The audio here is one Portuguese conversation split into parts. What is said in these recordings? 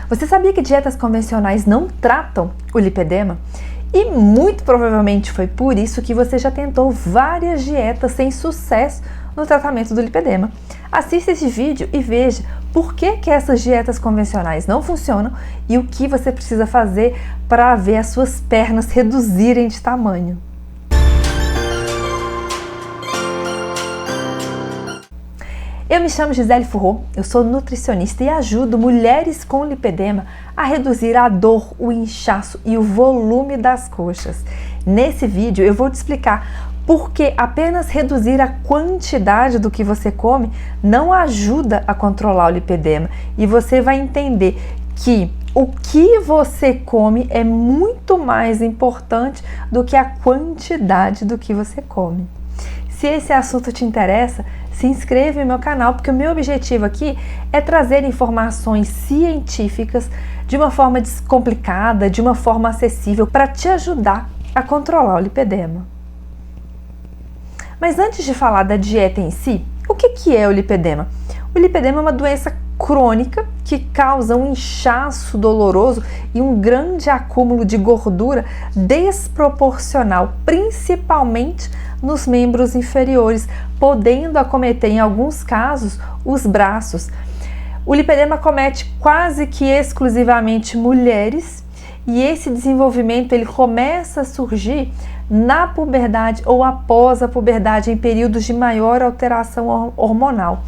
Você sabia que dietas convencionais não tratam o lipedema? E muito provavelmente foi por isso que você já tentou várias dietas sem sucesso no tratamento do lipedema. Assista esse vídeo e veja por que essas dietas convencionais não funcionam e o que você precisa fazer para ver as suas pernas reduzirem de tamanho. Eu me chamo Gisele Furro, eu sou nutricionista e ajudo mulheres com lipedema a reduzir a dor, o inchaço e o volume das coxas. Nesse vídeo eu vou te explicar por que apenas reduzir a quantidade do que você come não ajuda a controlar o lipedema, e você vai entender que o que você come é muito mais importante do que a quantidade do que você come. Se esse assunto te interessa, se inscreva no meu canal, porque o meu objetivo aqui é trazer informações científicas de uma forma descomplicada, de uma forma acessível, para te ajudar a controlar o lipedema. Mas antes de falar da dieta em si, o que é o lipedema? O lipedema é uma doença crônica que causa um inchaço doloroso e um grande acúmulo de gordura desproporcional, principalmente nos membros inferiores, podendo acometer em alguns casos os braços. O lipedema acomete quase que exclusivamente mulheres, e esse desenvolvimento ele começa a surgir na puberdade ou após a puberdade, em períodos de maior alteração hormonal.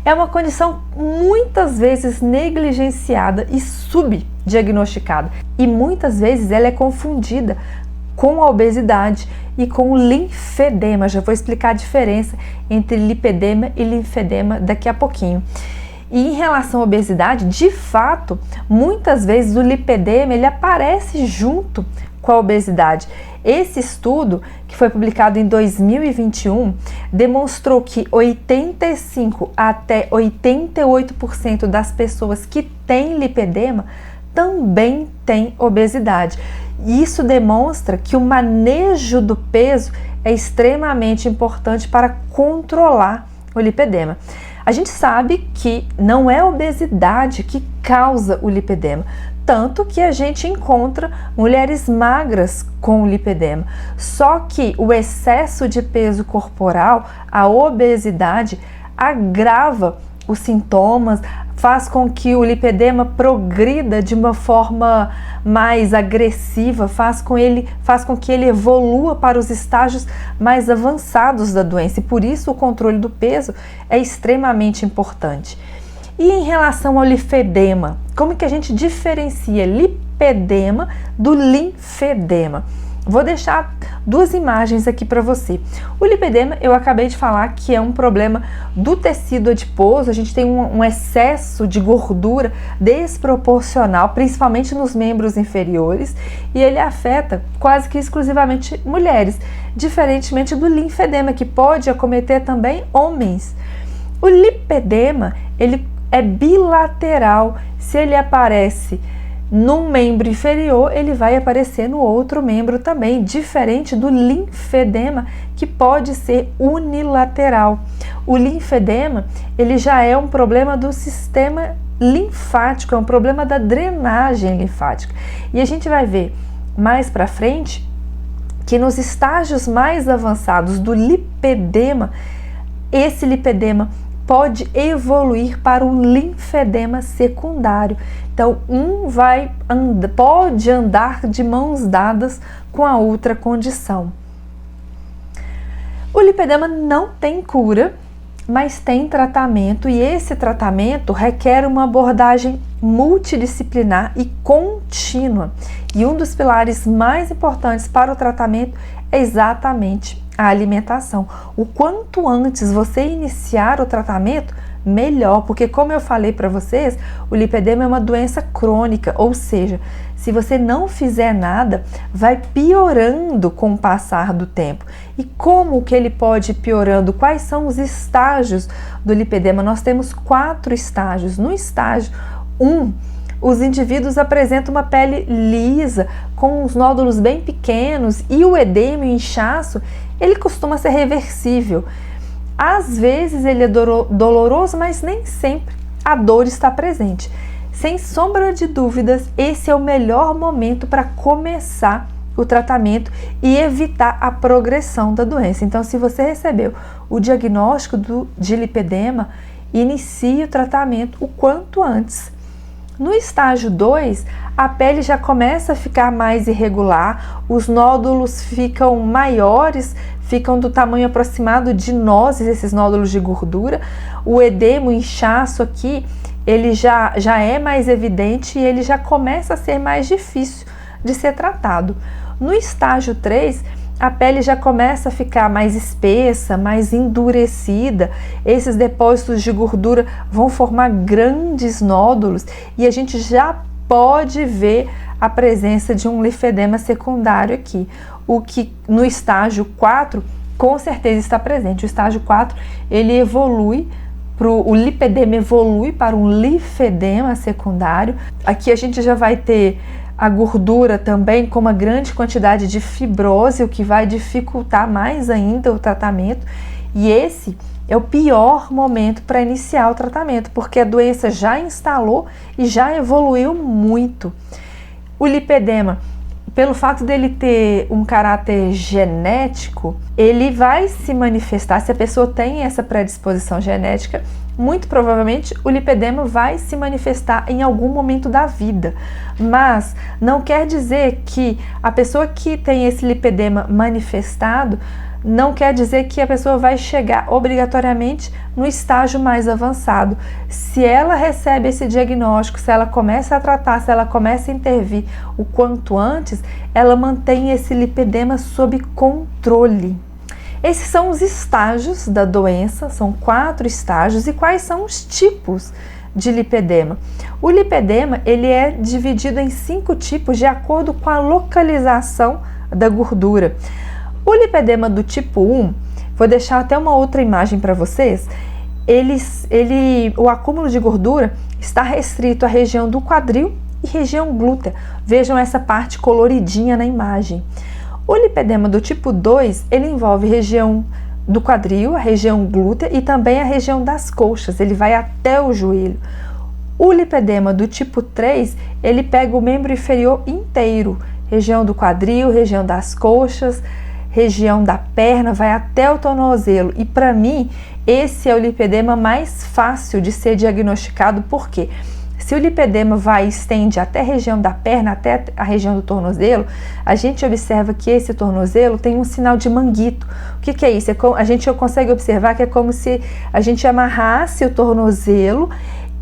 É uma condição muitas vezes negligenciada e subdiagnosticada, e muitas vezes ela é confundida com a obesidade e com o linfedema. Já vou explicar a diferença entre lipedema e linfedema daqui a pouquinho. E em relação à obesidade, de fato, muitas vezes o lipedema ele aparece junto com a obesidade. Esse estudo, que foi publicado em 2021, demonstrou que 85 até 88% das pessoas que têm lipedema também têm obesidade. Isso demonstra que o manejo do peso é extremamente importante para controlar o lipedema. A gente sabe que não é a obesidade que causa o lipedema, tanto que a gente encontra mulheres magras com lipedema. Só que o excesso de peso corporal, a obesidade, agrava os sintomas, faz com que o lipedema progrida de uma forma mais agressiva, faz com que ele evolua para os estágios mais avançados da doença, e por isso o controle do peso é extremamente importante. E em relação ao linfedema, como que a gente diferencia lipedema do linfedema? Vou deixar duas imagens aqui para você. O lipedema, eu acabei de falar que é um problema do tecido adiposo. A gente tem um excesso de gordura desproporcional, principalmente nos membros inferiores, e ele afeta quase que exclusivamente mulheres, diferentemente do linfedema, que pode acometer também homens. O lipedema, ele é bilateral. Se ele aparece num membro inferior, ele vai aparecer no outro membro também, diferente do linfedema, que pode ser unilateral. O linfedema, ele já é um problema do sistema linfático, é um problema da drenagem linfática. E a gente vai ver mais para frente que nos estágios mais avançados do lipedema, esse lipedema pode evoluir para um linfedema secundário. Então, pode andar de mãos dadas com a outra condição. O lipedema não tem cura, mas tem tratamento, e esse tratamento requer uma abordagem multidisciplinar e contínua. E um dos pilares mais importantes para o tratamento é exatamente a alimentação. O quanto antes você iniciar o tratamento, melhor, porque como eu falei para vocês, o lipedema é uma doença crônica, ou seja, se você não fizer nada, vai piorando com o passar do tempo. E como que ele pode ir piorando? Quais são os estágios do lipedema? Nós temos 4 estágios. No estágio 1, os indivíduos apresentam uma pele lisa, com os nódulos bem pequenos, e o edema e o inchaço, ele costuma ser reversível. Às vezes ele é doloroso, mas nem sempre a dor está presente. sem sombra de dúvidas, esse é o melhor momento para começar o tratamento e evitar a progressão da doença. Então, se você recebeu o diagnóstico de lipedema, inicie o tratamento o quanto antes. No estágio 2, a pele já começa a ficar mais irregular, os nódulos ficam maiores, ficam do tamanho aproximado de nozes, esses nódulos de gordura. O edema, o inchaço aqui, ele já é mais evidente e ele já começa a ser mais difícil de ser tratado. No estágio 3, a pele já começa a ficar mais espessa, mais endurecida, esses depósitos de gordura vão formar grandes nódulos e a gente já pode ver a presença de um linfedema secundário aqui, o que no estágio 4 com certeza está presente. O estágio 4 ele evolui, o lipedema evolui para um linfedema secundário. Aqui a gente já vai ter a gordura também com uma grande quantidade de fibrose, o que vai dificultar mais ainda o tratamento. E esse é o pior momento para iniciar o tratamento, porque a doença já instalou e já evoluiu muito. O lipedema, pelo fato dele ter um caráter genético, ele vai se manifestar, se a pessoa tem essa predisposição genética, muito provavelmente o lipedema vai se manifestar em algum momento da vida, mas não quer dizer que a pessoa que tem esse lipedema manifestado, não quer dizer que a pessoa vai chegar obrigatoriamente no estágio mais avançado. Se ela recebe esse diagnóstico, se ela começa a tratar, se ela começa a intervir o quanto antes, ela mantém esse lipedema sob controle. Esses são os estágios da doença, são 4 estágios. E quais são os tipos de lipedema? O lipedema ele é dividido em 5 tipos de acordo com a localização da gordura. O lipedema do tipo 1, vou deixar até uma outra imagem para vocês, o acúmulo de gordura está restrito à região do quadril e região glútea. Vejam essa parte coloridinha na imagem. O lipedema do tipo 2, ele envolve a região do quadril, a região glútea e também a região das coxas, ele vai até o joelho. O lipedema do tipo 3, ele pega o membro inferior inteiro, região do quadril, região das coxas, região da perna, vai até o tornozelo. E para mim, esse é o lipedema mais fácil de ser diagnosticado, porque se o lipedema vai e estende até a região da perna, até a região do tornozelo, a gente observa que esse tornozelo tem um sinal de manguito. O que é isso? A gente consegue observar que é como se a gente amarrasse o tornozelo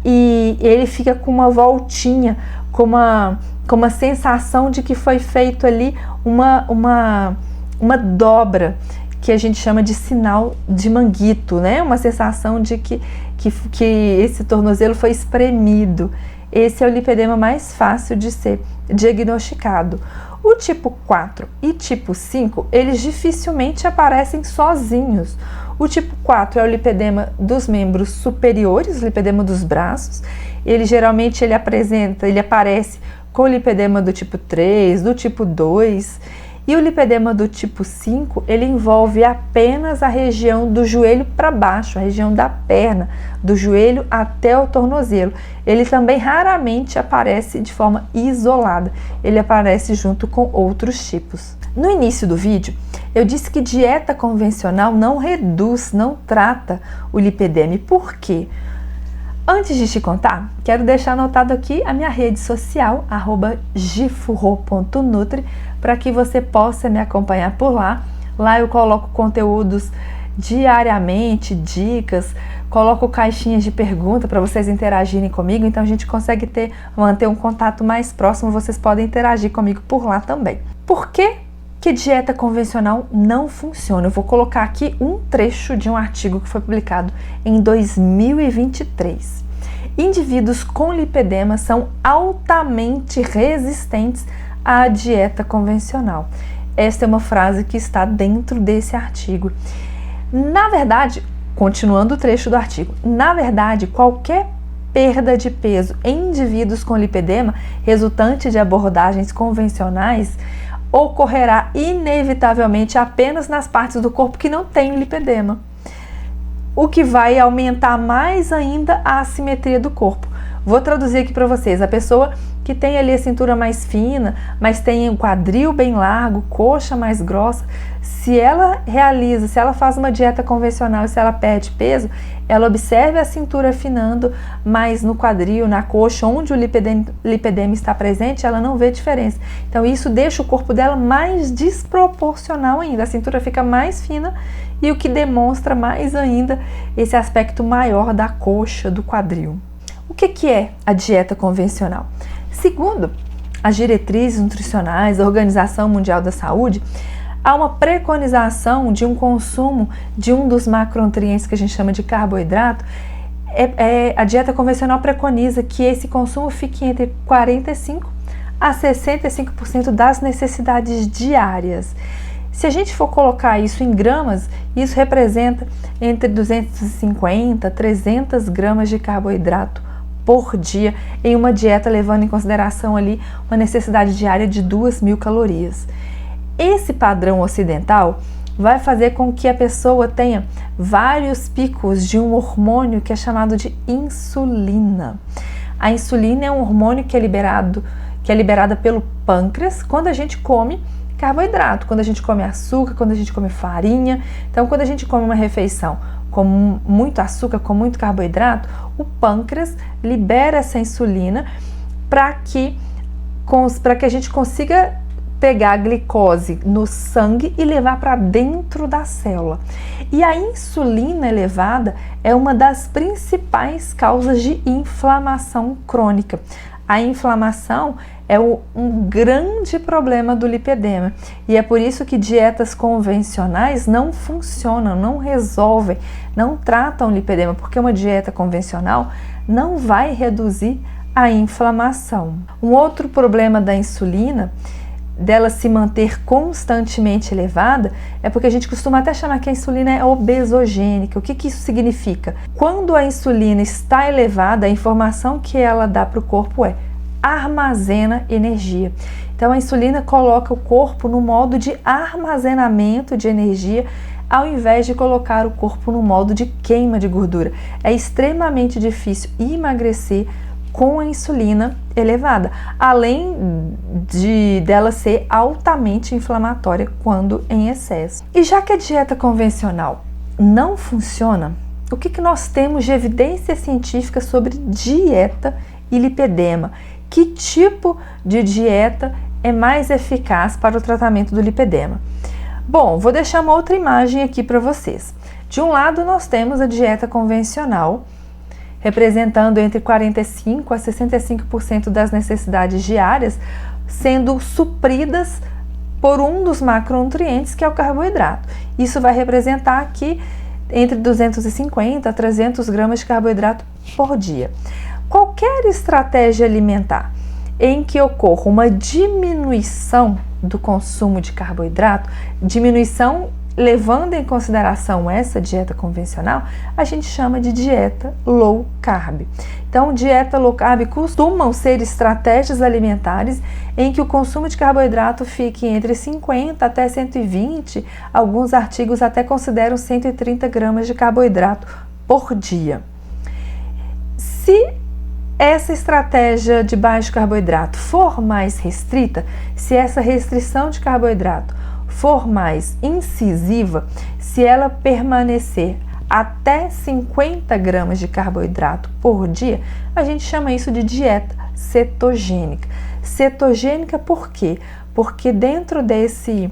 e ele fica com uma voltinha, com uma sensação de que foi feito ali uma dobra, que a gente chama de sinal de manguito, né? Uma sensação de que esse tornozelo foi espremido. Esse é o lipedema mais fácil de ser diagnosticado. O tipo 4 e tipo 5, eles dificilmente aparecem sozinhos. O tipo 4 é o lipedema dos membros superiores, o lipedema dos braços. Ele geralmente ele aparece com o lipedema do tipo 3, do tipo 2. E o lipedema do tipo 5, ele envolve apenas a região do joelho para baixo, a região da perna, do joelho até o tornozelo. Ele também raramente aparece de forma isolada, ele aparece junto com outros tipos. No início do vídeo, eu disse que dieta convencional não reduz, não trata o lipedema. Por quê? Antes de te contar, quero deixar anotado aqui a minha rede social, @gifurro.nutri, para que você possa me acompanhar por lá. Lá eu coloco conteúdos diariamente, dicas, coloco caixinhas de pergunta para vocês interagirem comigo, então a gente consegue manter um contato mais próximo, vocês podem interagir comigo por lá também. Por que dieta convencional não funciona? Eu vou colocar aqui um trecho de um artigo que foi publicado em 2023. Indivíduos com lipedema são altamente resistentes à dieta convencional. Esta é uma frase que está dentro desse artigo. Na verdade, continuando o trecho do artigo, na verdade, qualquer perda de peso em indivíduos com lipedema resultante de abordagens convencionais ocorrerá inevitavelmente apenas nas partes do corpo que não têm lipedema, o que vai aumentar mais ainda a assimetria do corpo. Vou traduzir aqui para vocês. A pessoa que tem ali a cintura mais fina, mas tem um quadril bem largo, coxa mais grossa, se ela faz uma dieta convencional e se ela perde peso, ela observe a cintura afinando, mas no quadril, na coxa, onde o lipedema está presente, ela não vê diferença. Então isso deixa o corpo dela mais desproporcional ainda, a cintura fica mais fina e o que demonstra mais ainda esse aspecto maior da coxa, do quadril. O que é a dieta convencional? Segundo as diretrizes nutricionais da Organização Mundial da Saúde, há uma preconização de um consumo de um dos macronutrientes que a gente chama de carboidrato. A dieta convencional preconiza que esse consumo fique entre 45% a 65% das necessidades diárias. Se a gente for colocar isso em gramas, isso representa entre 250 a 300 gramas de carboidrato por dia em uma dieta levando em consideração ali uma necessidade diária de 2.000 calorias. Esse padrão ocidental vai fazer com que a pessoa tenha vários picos de um hormônio que é chamado de insulina. A insulina é um hormônio que é liberada pelo pâncreas quando a gente come carboidrato, quando a gente come açúcar, quando a gente come farinha. Então, quando a gente come uma refeição com muito açúcar, com muito carboidrato, o pâncreas libera essa insulina para que a gente consiga pegar a glicose no sangue e levar para dentro da célula. E a insulina elevada é uma das principais causas de inflamação crônica. A inflamação é um grande problema do lipedema e é por isso que dietas convencionais não funcionam, não resolvem, não tratam o lipedema, porque uma dieta convencional não vai reduzir a inflamação. Um outro problema da insulina, dela se manter constantemente elevada, é porque a gente costuma até chamar que a insulina é obesogênica. O que isso significa? Quando a insulina está elevada, a informação que ela dá para o corpo é: armazena energia. Então a insulina coloca o corpo no modo de armazenamento de energia, ao invés de colocar o corpo no modo de queima de gordura. É extremamente difícil emagrecer com a insulina elevada, além dela ser altamente inflamatória quando em excesso. E já que a dieta convencional não funciona, o que nós temos de evidência científica sobre dieta e lipedema? Que tipo de dieta é mais eficaz para o tratamento do lipedema? Bom, vou deixar uma outra imagem aqui para vocês. De um lado nós temos a dieta convencional, representando entre 45% a 65% das necessidades diárias, sendo supridas por um dos macronutrientes, que é o carboidrato. Isso vai representar aqui entre 250 a 300 gramas de carboidrato por dia. Qualquer estratégia alimentar em que ocorra uma diminuição do consumo de carboidrato, diminuição levando em consideração essa dieta convencional, a gente chama de dieta low carb. Então, dieta low carb costumam ser estratégias alimentares em que o consumo de carboidrato fique entre 50 até 120, alguns artigos até consideram 130 gramas de carboidrato por dia. Se essa estratégia de baixo carboidrato for mais restrita, se essa restrição de carboidrato for mais incisiva, se ela permanecer até 50 gramas de carboidrato por dia, a gente chama isso de dieta cetogênica. Cetogênica por quê? Porque dentro desse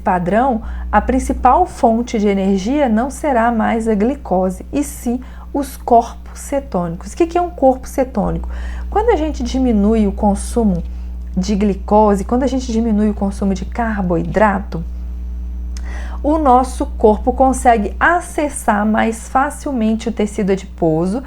padrão, a principal fonte de energia não será mais a glicose, e sim os corpos cetônicos. O que é um corpo cetônico? Quando a gente diminui o consumo de glicose, quando a gente diminui o consumo de carboidrato, o nosso corpo consegue acessar mais facilmente o tecido adiposo,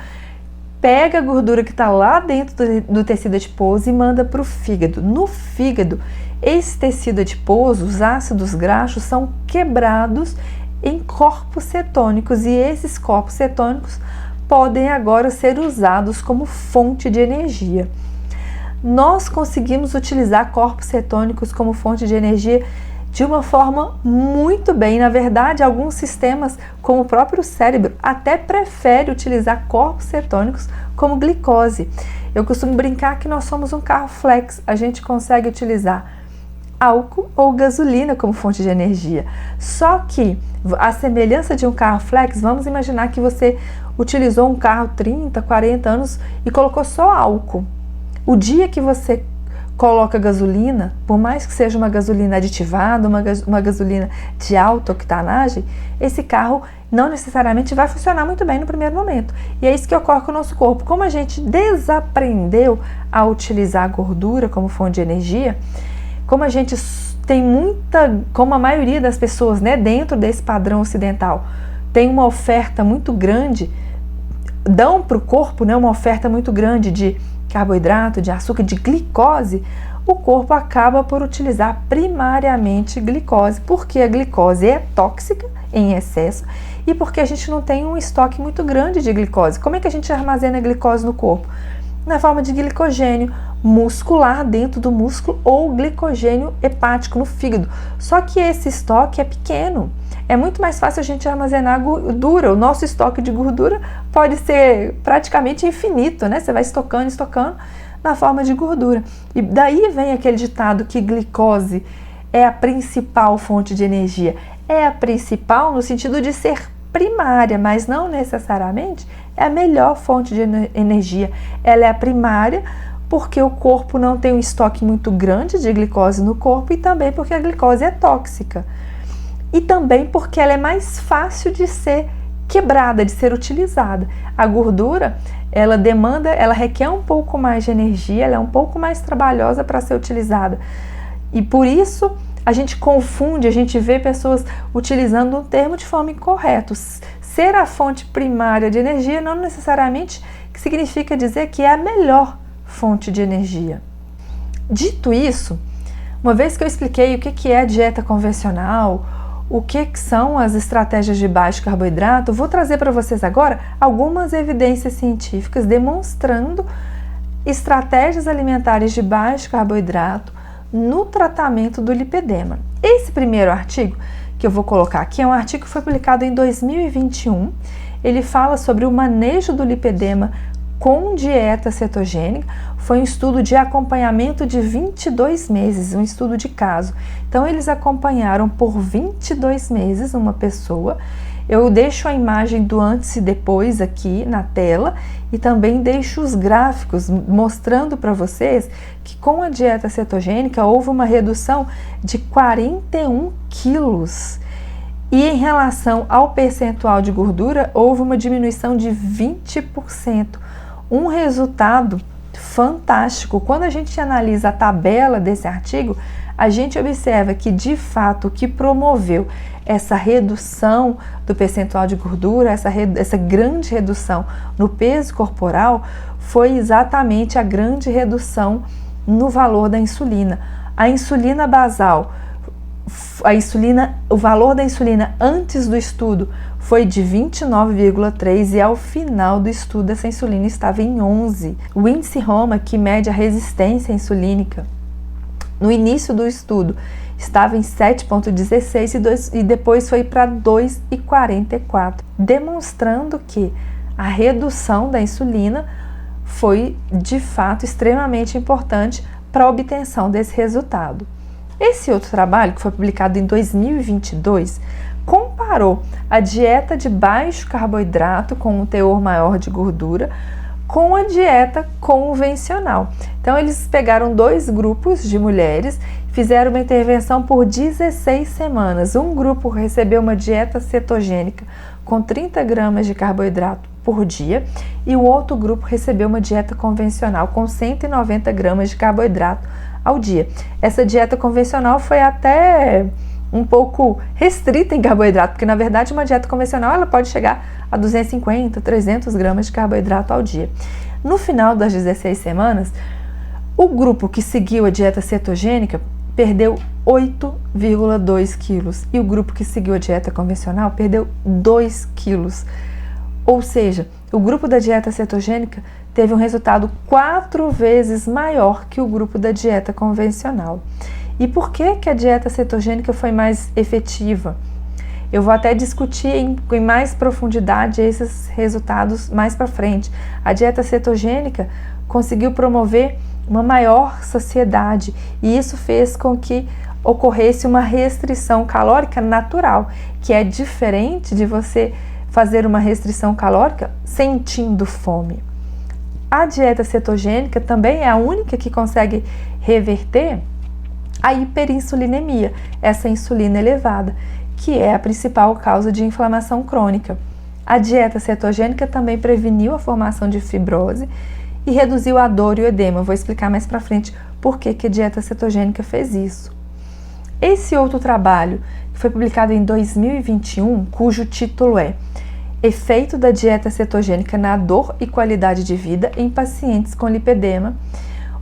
pega a gordura que está lá dentro do tecido adiposo e manda para o fígado. No fígado, esse tecido adiposo, os ácidos graxos, são quebrados em corpos cetônicos, e esses corpos cetônicos podem agora ser usados como fonte de energia. Nós conseguimos utilizar corpos cetônicos como fonte de energia de uma forma muito bem. Na verdade, alguns sistemas, como o próprio cérebro, até prefere utilizar corpos cetônicos como glicose. Eu costumo brincar que nós somos um carro flex, a gente consegue utilizar álcool ou gasolina como fonte de energia. Só que, a semelhança de um carro flex, vamos imaginar que você utilizou um carro 30, 40 anos e colocou só álcool. O dia que você coloca gasolina, por mais que seja uma gasolina aditivada, uma gasolina de alta octanagem, esse carro não necessariamente vai funcionar muito bem no primeiro momento. E é isso que ocorre com o nosso corpo. Como a gente desaprendeu a utilizar a gordura como fonte de energia, como a gente tem como a maioria das pessoas, né, dentro desse padrão ocidental, tem uma oferta muito grande, dão para o corpo, né, uma oferta muito grande de carboidrato, de açúcar, de glicose, o corpo acaba por utilizar primariamente glicose, porque a glicose é tóxica em excesso e porque a gente não tem um estoque muito grande de glicose. Como é que a gente armazena glicose no corpo? Na forma de glicogênio muscular dentro do músculo ou glicogênio hepático no fígado. Só que esse estoque é pequeno. É muito mais fácil a gente armazenar gordura. O nosso estoque de gordura pode ser praticamente infinito, né? Você vai estocando na forma de gordura. E daí vem aquele ditado que glicose é a principal fonte de energia. É a principal no sentido de ser primária, mas não necessariamente é a melhor fonte de energia. Ela é a primária porque o corpo não tem um estoque muito grande de glicose no corpo e também porque a glicose é tóxica. E também porque ela é mais fácil de ser quebrada, de ser utilizada. A gordura, ela requer um pouco mais de energia, ela é um pouco mais trabalhosa para ser utilizada. E por isso a gente confunde, a gente vê pessoas utilizando um termo de forma incorreta. Ser a fonte primária de energia não necessariamente significa dizer que é a melhor fonte de energia. Dito isso, uma vez que eu expliquei o que é a dieta convencional, o que são as estratégias de baixo carboidrato, vou trazer para vocês agora algumas evidências científicas demonstrando estratégias alimentares de baixo carboidrato no tratamento do lipedema. Esse primeiro artigo que eu vou colocar aqui é um artigo que foi publicado em 2021. Ele fala sobre o manejo do lipedema com dieta cetogênica. Foi um estudo de acompanhamento de 22 meses, um estudo de caso. Então, eles acompanharam por 22 meses uma pessoa. Eu deixo a imagem do antes e depois aqui na tela e também deixo os gráficos mostrando para vocês que com a dieta cetogênica houve uma redução de 41 quilos. E em relação ao percentual de gordura, houve uma diminuição de 20%. Um resultado fantástico. Quando a gente analisa a tabela desse artigo, a gente observa que, de fato, o que promoveu essa redução do percentual de gordura, essa grande redução no peso corporal, foi exatamente a grande redução no valor da insulina. A insulina basal, o valor da insulina antes do estudo foi de 29,3 e ao final do estudo essa insulina estava em 11. O índice Roma, que mede a resistência insulínica, no início do estudo estava em 7,16 e depois foi para 2,44, demonstrando que a redução da insulina foi de fato extremamente importante para a obtenção desse resultado. Esse outro trabalho, que foi publicado em 2022, comparou a dieta de baixo carboidrato com um teor maior de gordura com a dieta convencional. Então, eles pegaram dois grupos de mulheres, fizeram uma intervenção por 16 semanas. Um grupo recebeu uma dieta cetogênica com 30 gramas de carboidrato por dia e o outro grupo recebeu uma dieta convencional com 190 gramas de carboidrato ao dia. Essa dieta convencional foi até um pouco restrita em carboidrato, porque na verdade uma dieta convencional ela pode chegar a 250, 300 gramas de carboidrato ao dia. No final das 16 semanas, o grupo que seguiu a dieta cetogênica perdeu 8,2 quilos e o grupo que seguiu a dieta convencional perdeu 2 quilos. Ou seja, o grupo da dieta cetogênica teve um resultado 4 vezes maior que o grupo da dieta convencional. E por que que a dieta cetogênica foi mais efetiva? Eu vou até discutir em mais profundidade esses resultados mais para frente. A dieta cetogênica conseguiu promover uma maior saciedade e isso fez com que ocorresse uma restrição calórica natural, que é diferente de você fazer uma restrição calórica sentindo fome. A dieta cetogênica também é a única que consegue reverter a hiperinsulinemia, essa insulina elevada, que é a principal causa de inflamação crônica. A dieta cetogênica também preveniu a formação de fibrose e reduziu a dor e o edema. Vou explicar mais para frente por que a dieta cetogênica fez isso. Esse outro trabalho, que foi publicado em 2021, cujo título é Efeito da dieta cetogênica na dor e qualidade de vida em pacientes com lipedema,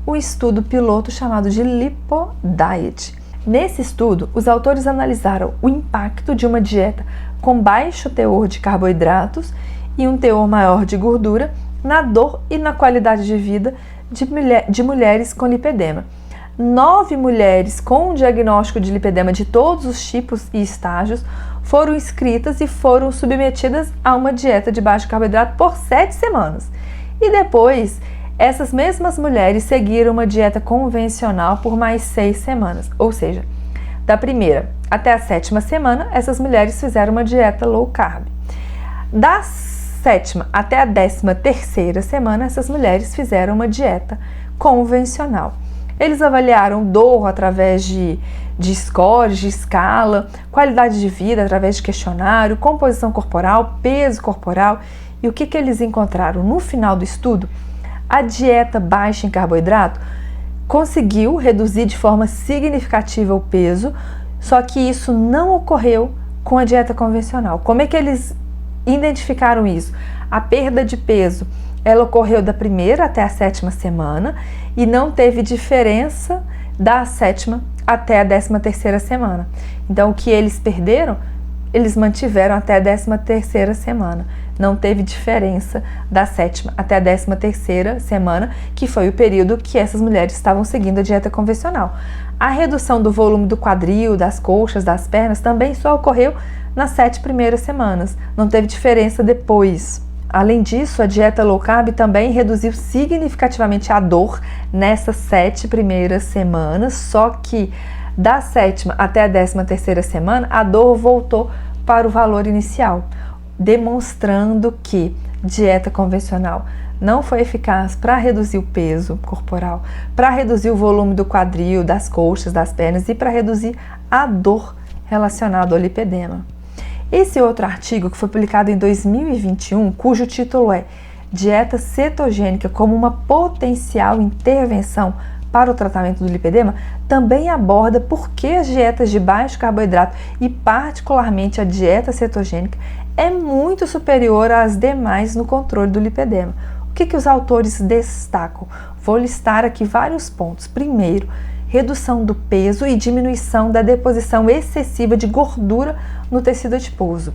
um estudo piloto chamado de LipoDiet. Nesse estudo, os autores analisaram o impacto de uma dieta com baixo teor de carboidratos e um teor maior de gordura na dor e na qualidade de vida de mulheres com lipedema. 9 mulheres com diagnóstico de lipedema de todos os tipos e estágios foram inscritas e foram submetidas a uma dieta de baixo carboidrato por 7 semanas. E depois, essas mesmas mulheres seguiram uma dieta convencional por mais 6 semanas. Ou seja, da primeira até a 7ª semana, essas mulheres fizeram uma dieta low carb. Da 7ª até a 13ª semana, essas mulheres fizeram uma dieta convencional. Eles avaliaram dor através de scores, de escala, qualidade de vida através de questionário, composição corporal, peso corporal. E o que eles encontraram? No final do estudo, a dieta baixa em carboidrato conseguiu reduzir de forma significativa o peso, só que isso não ocorreu com a dieta convencional. Como é que eles identificaram isso? A perda de peso, ela ocorreu da 1ª até a 7ª semana e não teve diferença da 7ª até a 13ª semana. Então, o que eles perderam, eles mantiveram até a 13ª semana. Não teve diferença da 7ª até a 13ª semana, que foi o período que essas mulheres estavam seguindo a dieta convencional. A redução do volume do quadril, das coxas, das pernas também só ocorreu nas 7 primeiras semanas. Não teve diferença depois. Além disso, a dieta low carb também reduziu significativamente a dor nessas 7 primeiras semanas, só que da 7ª até a 13ª semana, a dor voltou para o valor inicial, demonstrando que dieta convencional não foi eficaz para reduzir o peso corporal, para reduzir o volume do quadril, das coxas, das pernas e para reduzir a dor relacionada ao lipedema. Esse outro artigo, que foi publicado em 2021, cujo título é Dieta cetogênica como uma potencial intervenção para o tratamento do lipedema, também aborda por que as dietas de baixo carboidrato e particularmente a dieta cetogênica é muito superior às demais no controle do lipedema. O que os autores destacam? Vou listar aqui vários pontos. Primeiro, redução do peso e diminuição da deposição excessiva de gordura no tecido adiposo.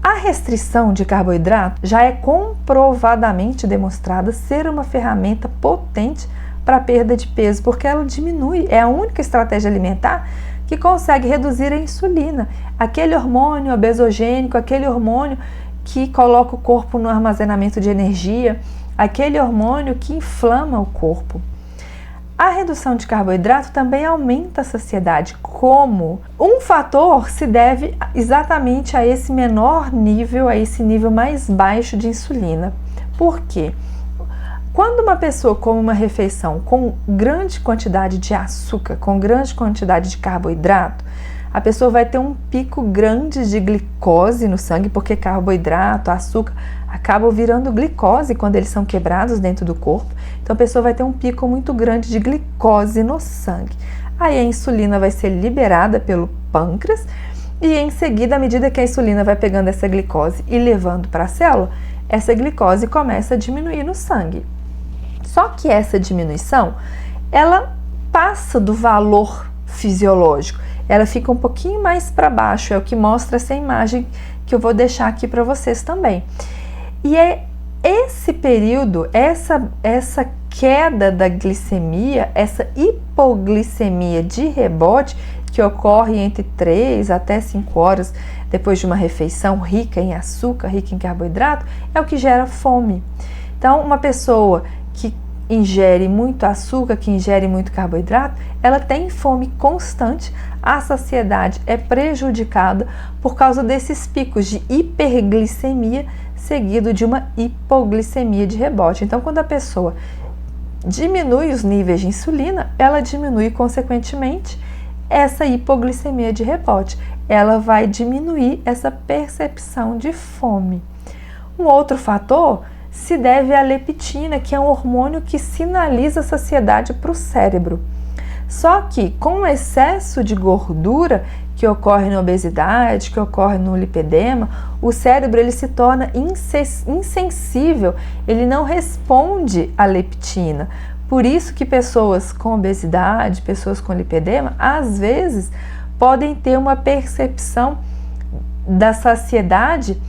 A restrição de carboidrato já é comprovadamente demonstrada ser uma ferramenta potente para a perda de peso, porque ela diminui, é a única estratégia alimentar que consegue reduzir a insulina, aquele hormônio obesogênico, aquele hormônio que coloca o corpo no armazenamento de energia, aquele hormônio que inflama o corpo. A redução de carboidrato também aumenta a saciedade. Como? Um fator se deve exatamente a esse menor nível, a esse nível mais baixo de insulina. Por quê? Quando uma pessoa come uma refeição com grande quantidade de açúcar, com grande quantidade de carboidrato, a pessoa vai ter um pico grande de glicose no sangue, porque carboidrato, açúcar, acabam virando glicose quando eles são quebrados dentro do corpo. Então a pessoa vai ter um pico muito grande de glicose no sangue. Aí a insulina vai ser liberada pelo pâncreas e em seguida, à medida que a insulina vai pegando essa glicose e levando para a célula, essa glicose começa a diminuir no sangue. Só que essa diminuição, ela passa do valor fisiológico, ela fica um pouquinho mais para baixo, é o que mostra essa imagem que eu vou deixar aqui para vocês também. E é esse período, essa queda da glicemia, essa hipoglicemia de rebote, que ocorre entre 3 até 5 horas depois de uma refeição rica em açúcar, rica em carboidrato, é o que gera fome. Então, uma pessoa que ingere muito açúcar, que ingere muito carboidrato, ela tem fome constante, a saciedade é prejudicada por causa desses picos de hiperglicemia seguido de uma hipoglicemia de rebote. Então, quando a pessoa diminui os níveis de insulina, ela diminui consequentemente essa hipoglicemia de rebote. Ela vai diminuir essa percepção de fome. Um outro fator se deve à leptina, que é um hormônio que sinaliza a saciedade para o cérebro. Só que com o excesso de gordura que ocorre na obesidade, que ocorre no lipedema, o cérebro ele se torna insensível, ele não responde à leptina. Por isso que pessoas com obesidade, pessoas com lipedema, às vezes podem ter uma percepção da saciedade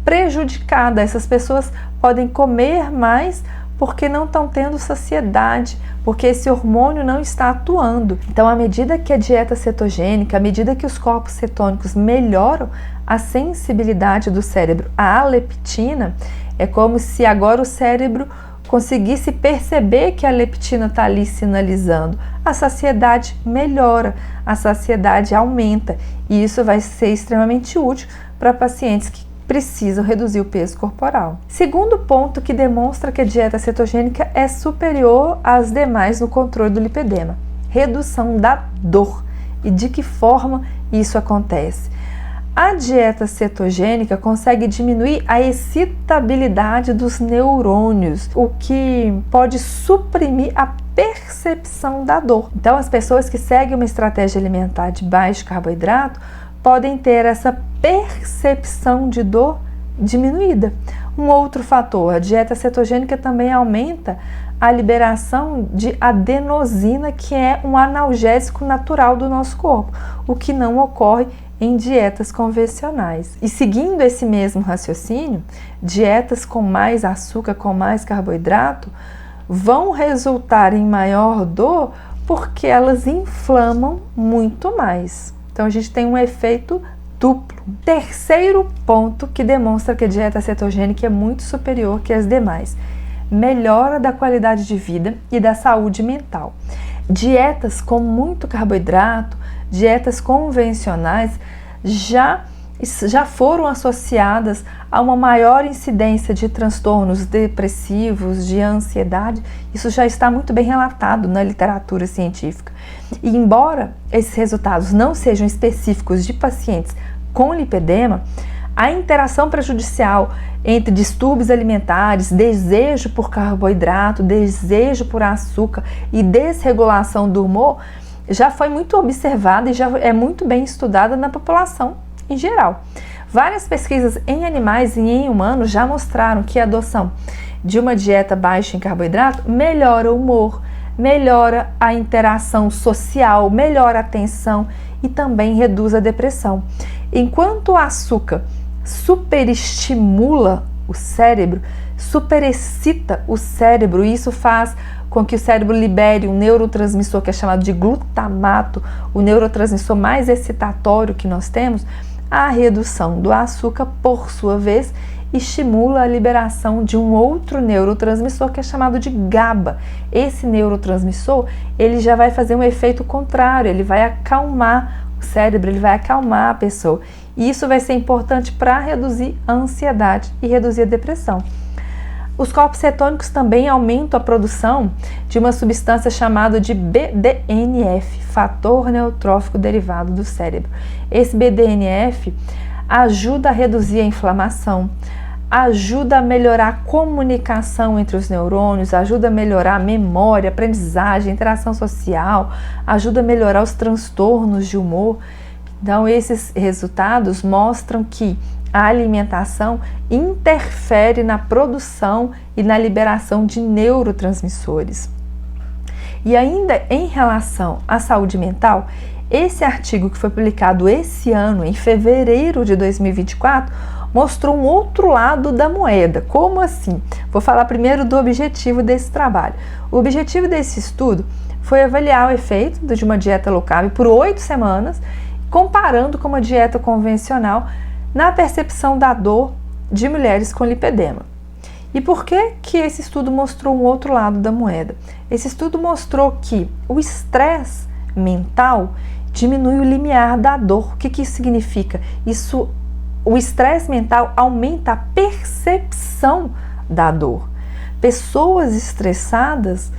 prejudicada. Essas pessoas podem comer mais porque não estão tendo saciedade, porque esse hormônio não está atuando. Então, à medida que a dieta cetogênica, à medida que os corpos cetônicos melhoram a sensibilidade do cérebro à leptina, é como se agora o cérebro conseguisse perceber que a leptina está ali sinalizando. A saciedade melhora, a saciedade aumenta, e isso vai ser extremamente útil para pacientes que precisam reduzir o peso corporal. Segundo ponto que demonstra que a dieta cetogênica é superior às demais no controle do lipedema: redução da dor. E de que forma isso acontece? A dieta cetogênica consegue diminuir a excitabilidade dos neurônios, o que pode suprimir a percepção da dor. Então, as pessoas que seguem uma estratégia alimentar de baixo carboidrato podem ter essa percepção de dor diminuída. Um outro fator, a dieta cetogênica também aumenta a liberação de adenosina, que é um analgésico natural do nosso corpo, o que não ocorre em dietas convencionais. E seguindo esse mesmo raciocínio, dietas com mais açúcar, com mais carboidrato, vão resultar em maior dor porque elas inflamam muito mais. Então, a gente tem um efeito duplo. Terceiro ponto que demonstra que a dieta cetogênica é muito superior que as demais: melhora da qualidade de vida e da saúde mental. Dietas com muito carboidrato, dietas convencionais já foram associadas a uma maior incidência de transtornos depressivos, de ansiedade. Isso já está muito bem relatado na literatura científica. E embora esses resultados não sejam específicos de pacientes com lipedema, a interação prejudicial entre distúrbios alimentares, desejo por carboidrato, desejo por açúcar e desregulação do humor já foi muito observada e já é muito bem estudada na população em geral. Várias pesquisas em animais e em humanos já mostraram que a adoção de uma dieta baixa em carboidrato melhora o humor, melhora a interação social, melhora a atenção e também reduz a depressão. Enquanto o açúcar superestimula o cérebro, superexcita o cérebro, e isso faz com que o cérebro libere um neurotransmissor que é chamado de glutamato, o neurotransmissor mais excitatório que nós temos. A redução do açúcar, por sua vez, estimula a liberação de um outro neurotransmissor que é chamado de GABA. Esse neurotransmissor, ele já vai fazer um efeito contrário, ele vai acalmar o cérebro, ele vai acalmar a pessoa. E isso vai ser importante para reduzir a ansiedade e reduzir a depressão. Os corpos cetônicos também aumentam a produção de uma substância chamada de BDNF, fator neurotrófico derivado do cérebro. Esse BDNF ajuda a reduzir a inflamação, ajuda a melhorar a comunicação entre os neurônios, ajuda a melhorar a memória, a aprendizagem, a interação social, ajuda a melhorar os transtornos de humor. Então, esses resultados mostram que a alimentação interfere na produção e na liberação de neurotransmissores. E ainda em relação à saúde mental, esse artigo que foi publicado esse ano, em fevereiro de 2024, mostrou um outro lado da moeda. Como assim? Vou falar primeiro do objetivo desse trabalho. O objetivo desse estudo foi avaliar o efeito de uma dieta low carb por 8 semanas, comparando com uma dieta convencional na percepção da dor de mulheres com lipedema. E por que esse estudo mostrou um outro lado da moeda? Esse estudo mostrou que o estresse mental diminui o limiar da dor. O que isso significa? O estresse mental aumenta a percepção da dor. Pessoas estressadas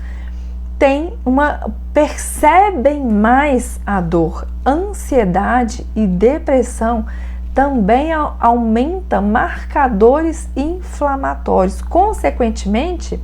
percebem mais a dor. Ansiedade e depressão também aumenta marcadores inflamatórios. Consequentemente,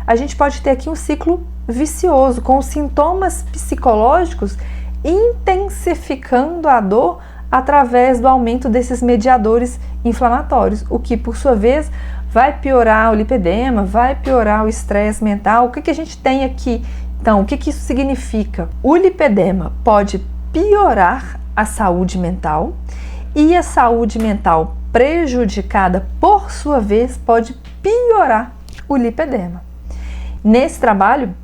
a gente pode ter aqui um ciclo vicioso, com os sintomas psicológicos intensificando a dor através do aumento desses mediadores inflamatórios, o que, por sua vez, vai piorar o lipedema, vai piorar o estresse mental. O que a gente tem aqui? Então, o que isso significa? O lipedema pode piorar a saúde mental, e a saúde mental prejudicada, por sua vez, pode piorar o lipedema. Nesse trabalho,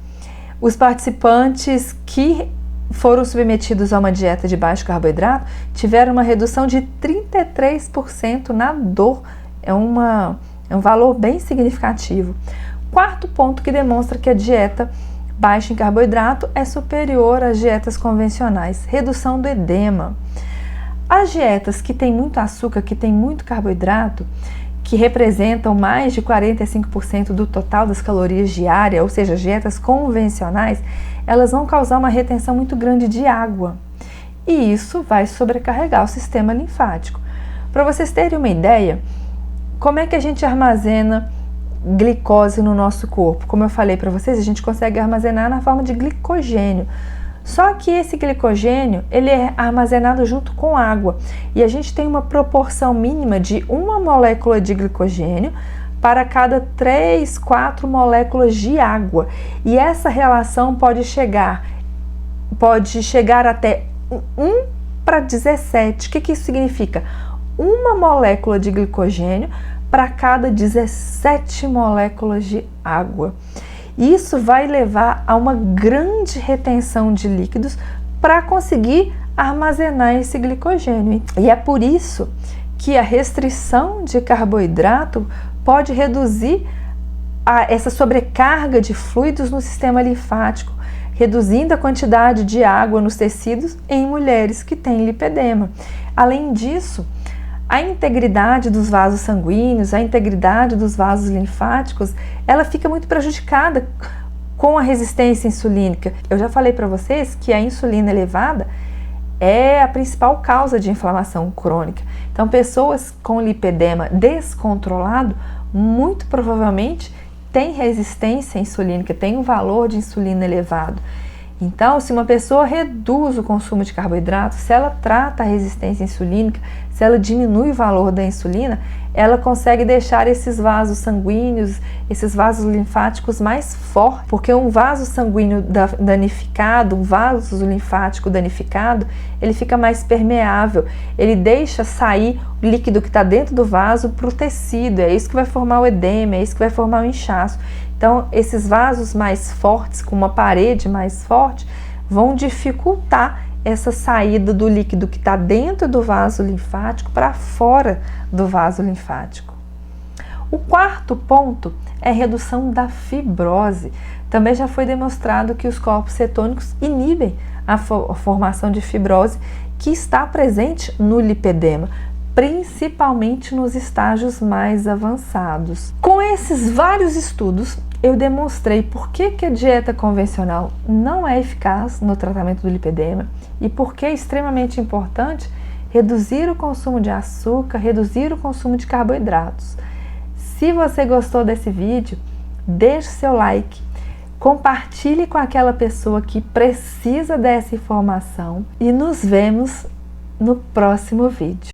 os participantes que foram submetidos a uma dieta de baixo carboidrato tiveram uma redução de 33% na dor. É um valor bem significativo. Quarto ponto que demonstra que a dieta baixa em carboidrato é superior às dietas convencionais: redução do edema. As dietas que têm muito açúcar, que têm muito carboidrato, que representam mais de 45% do total das calorias diárias, ou seja, dietas convencionais, elas vão causar uma retenção muito grande de água. E isso vai sobrecarregar o sistema linfático. Para vocês terem uma ideia, como é que a gente armazena glicose no nosso corpo? Como eu falei para vocês, a gente consegue armazenar na forma de glicogênio. Só que esse glicogênio, ele é armazenado junto com água, e a gente tem uma proporção mínima de 1 molécula de glicogênio para cada 3, 4 moléculas de água. E essa relação pode chegar até 1 para 17. O que isso significa? 1 molécula de glicogênio para cada 17 moléculas de água. Isso vai levar a uma grande retenção de líquidos para conseguir armazenar esse glicogênio. E é por isso que a restrição de carboidrato pode reduzir essa sobrecarga de fluidos no sistema linfático, reduzindo a quantidade de água nos tecidos em mulheres que têm lipedema. Além disso, a integridade dos vasos sanguíneos, a integridade dos vasos linfáticos, ela fica muito prejudicada com a resistência insulínica. Eu já falei para vocês que a insulina elevada é a principal causa de inflamação crônica. Então, pessoas com lipedema descontrolado, muito provavelmente têm resistência insulínica, têm um valor de insulina elevado. Então, se uma pessoa reduz o consumo de carboidrato, se ela trata a resistência insulínica, se ela diminui o valor da insulina, ela consegue deixar esses vasos sanguíneos, esses vasos linfáticos mais fortes, porque um vaso sanguíneo danificado, um vaso linfático danificado, ele fica mais permeável, ele deixa sair o líquido que está dentro do vaso para o tecido, é isso que vai formar o edema, é isso que vai formar o inchaço. Então, esses vasos mais fortes, com uma parede mais forte, vão dificultar essa saída do líquido que está dentro do vaso linfático para fora do vaso linfático. O quarto ponto é a redução da fibrose. Também já foi demonstrado que os corpos cetônicos inibem a formação de fibrose que está presente no lipedema, principalmente nos estágios mais avançados. Com esses vários estudos, eu demonstrei por que a dieta convencional não é eficaz no tratamento do lipedema e por que é extremamente importante reduzir o consumo de açúcar, reduzir o consumo de carboidratos. Se você gostou desse vídeo, deixe seu like, compartilhe com aquela pessoa que precisa dessa informação e nos vemos no próximo vídeo.